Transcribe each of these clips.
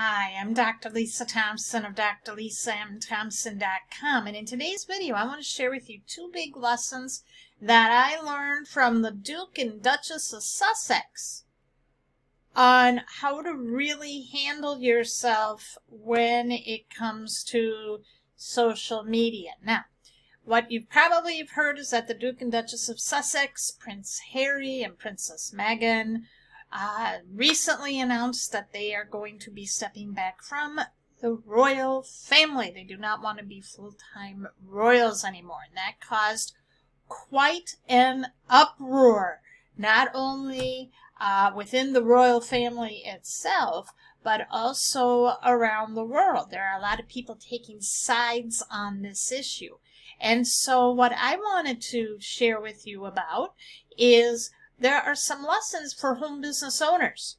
Hi, I'm Dr. Lisa Thompson of drlisamthompson.com, and in today's video I want to share with you two big lessons that I learned from the Duke and Duchess of Sussex on how to really handle yourself when it comes to social media. Now, what you probably have heard is that the Duke and Duchess of Sussex, Prince Harry and Princess Meghan, recently announced that they are going to be stepping back from the royal family. They do not want to be full-time royals anymore. And that caused quite an uproar, not only within the royal family itself, but also around the world. There are a lot of people taking sides on this issue. And so what I wanted to share with you about is there are some lessons for home business owners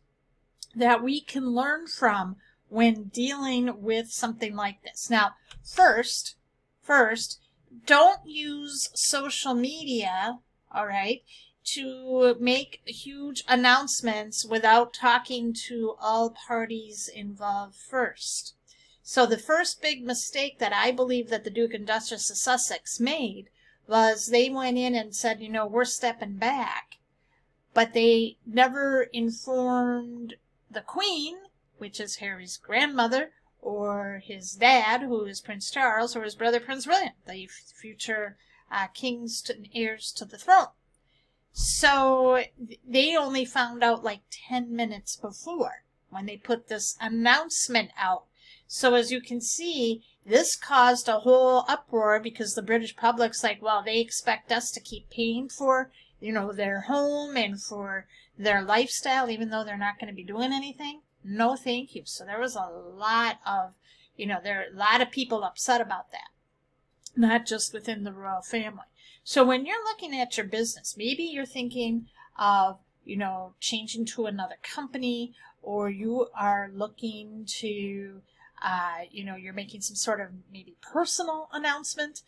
that we can learn from when dealing with something like this. Now, first, don't use social media, all right, to make huge announcements without talking to all parties involved first. So the first big mistake that I believe that the Duke and Duchess of Sussex made was they went in and said, you know, we're stepping back. But they never informed the Queen, which is Harry's grandmother, or his dad, who is Prince Charles, or his brother Prince William, the future kings and heirs to the throne. So they only found out like 10 minutes before when they put this announcement out. So as you can see, this caused a whole uproar because the British public's like, well, they expect us to keep paying for, you know, their home and for their lifestyle, even though they're not going to be doing anything. No, thank you. So there was a lot of, you know, there are a lot of people upset about that, not just within the royal family. So when you're looking at your business, maybe you're thinking of, you know, changing to another company, or you are looking to, you know, you're making some sort of maybe personal announcement.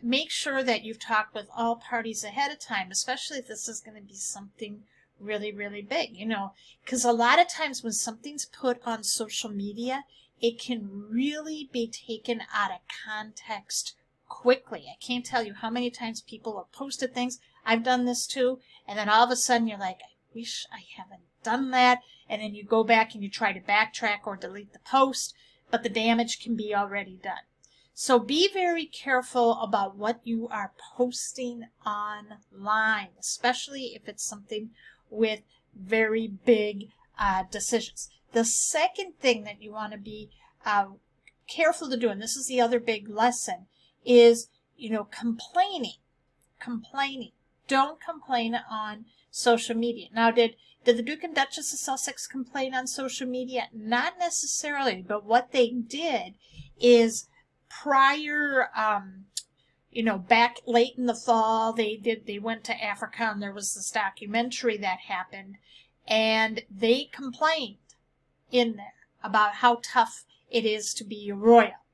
Make sure that you've talked with all parties ahead of time, especially if this is going to be something really, really big, you know, because a lot of times when something's put on social media, it can really be taken out of context quickly. I can't tell you how many times people have posted things. I've done this too, and then all of a sudden you're like, I wish I haven't done that, and then you go back and you try to backtrack or delete the post, but the damage can be already done. So be very careful about what you are posting online, especially if it's something with very big decisions. The second thing that you want to be careful to do, and this is the other big lesson, is, you know, complaining. Don't complain on social media. Now, did the Duke and Duchess of Sussex complain on social media? Not necessarily, but what they did is prior, you know, back late in the fall, they went to Africa, and there was this documentary that happened, and they complained in there about how tough it is to be a royal.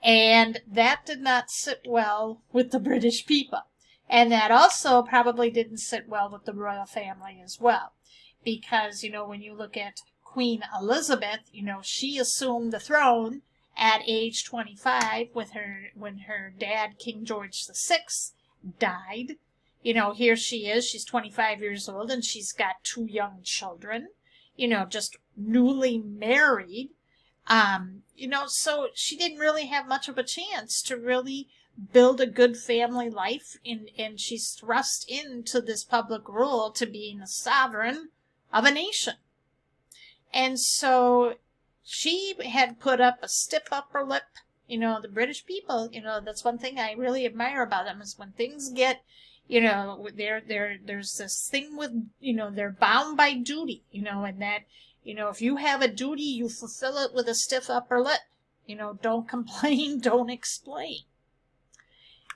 And that did not sit well with the British people. And that also probably didn't sit well with the royal family as well. Because, you know, when you look at Queen Elizabeth, you know, she assumed the throne at age 25 when her dad, King George VI, died. You know, here she is, she's 25 years old, and she's got 2 young children, you know, just newly married. You know, so she didn't really have much of a chance to really build a good family life, and she's thrust into this public role to being a sovereign of a nation. And so she had put up a stiff upper lip. You know, the British people, you know, that's one thing I really admire about them, is when things get, you know, there's this thing with, you know, they're bound by duty, you know, and that, you know, if you have a duty, you fulfill it with a stiff upper lip. You know, don't complain, don't explain.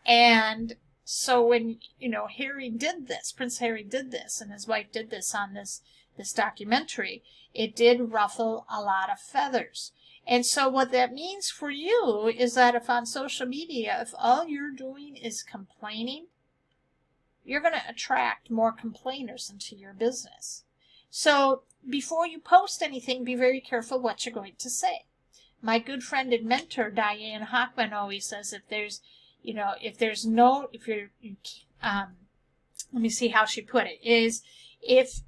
And so when, you know, Harry did this, Prince Harry did this, and his wife did this on this documentary, it did ruffle a lot of feathers. And so what that means for you is that if on social media, if all you're doing is complaining, you're going to attract more complainers into your business. So before you post anything, be very careful what you're going to say. My good friend and mentor, Diane Hockman, always says if there's, let me see how she put it, is if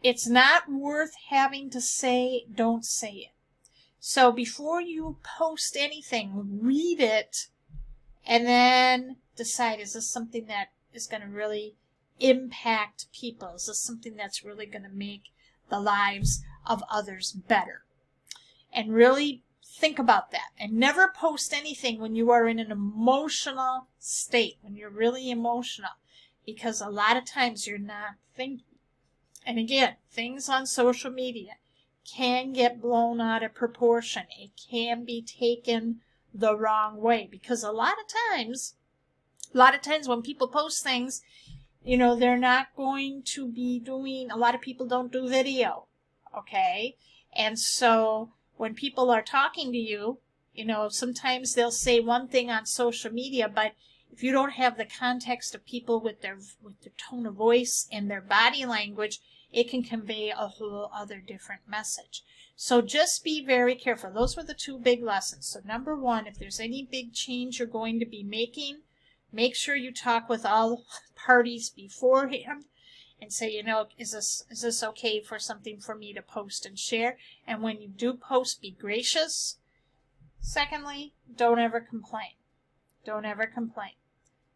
it's not worth having to say, don't say it. So before you post anything, read it and then decide, is this something that is going to really impact people? Is this something that's really going to make the lives of others better? And really think about that. And never post anything when you are in an emotional state, when you're really emotional, because a lot of times you're not thinking. And again, things on social media can get blown out of proportion. It can be taken the wrong way, because a lot of times when people post things, they're not going to be doing, a lot of people don't do video, okay? And so when people are talking to you, sometimes they'll say one thing on social media, but if you don't have the context of people with their tone of voice and their body language, it can convey a whole other different message. So just be very careful. Those were the two big lessons. So number one, if there's any big change you're going to be making, make sure you talk with all parties beforehand and say, is this okay for something for me to post and share? And when you do post, be gracious. Secondly, don't ever complain. Don't ever complain,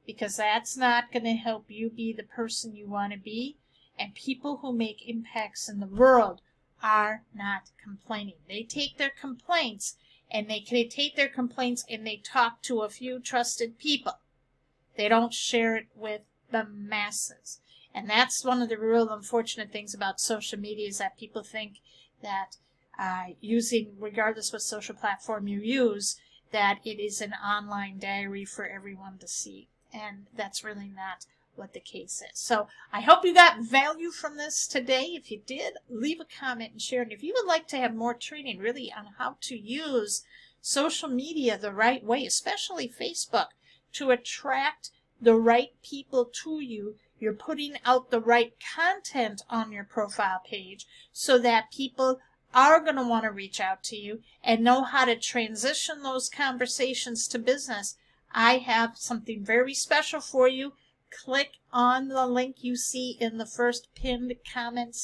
because that's not going to help you be the person you want to be. And people who make impacts in the world are not complaining. They take their complaints and they talk to a few trusted people. They don't share it with the masses. And that's one of the real unfortunate things about social media, is that people think that regardless what social platform you use, that it is an online diary for everyone to see. And that's really not what the case is. So I hope you got value from this today. If you did, leave a comment and share. And if you would like to have more training really on how to use social media the right way, especially Facebook, to attract the right people to you, you're putting out the right content on your profile page so that people are going to want to reach out to you and know how to transition those conversations to business, I have something very special for you. Click on the link you see in the first pinned comment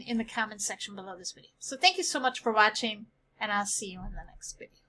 in the comment section below this video. So thank you so much for watching, and I'll see you in the next video.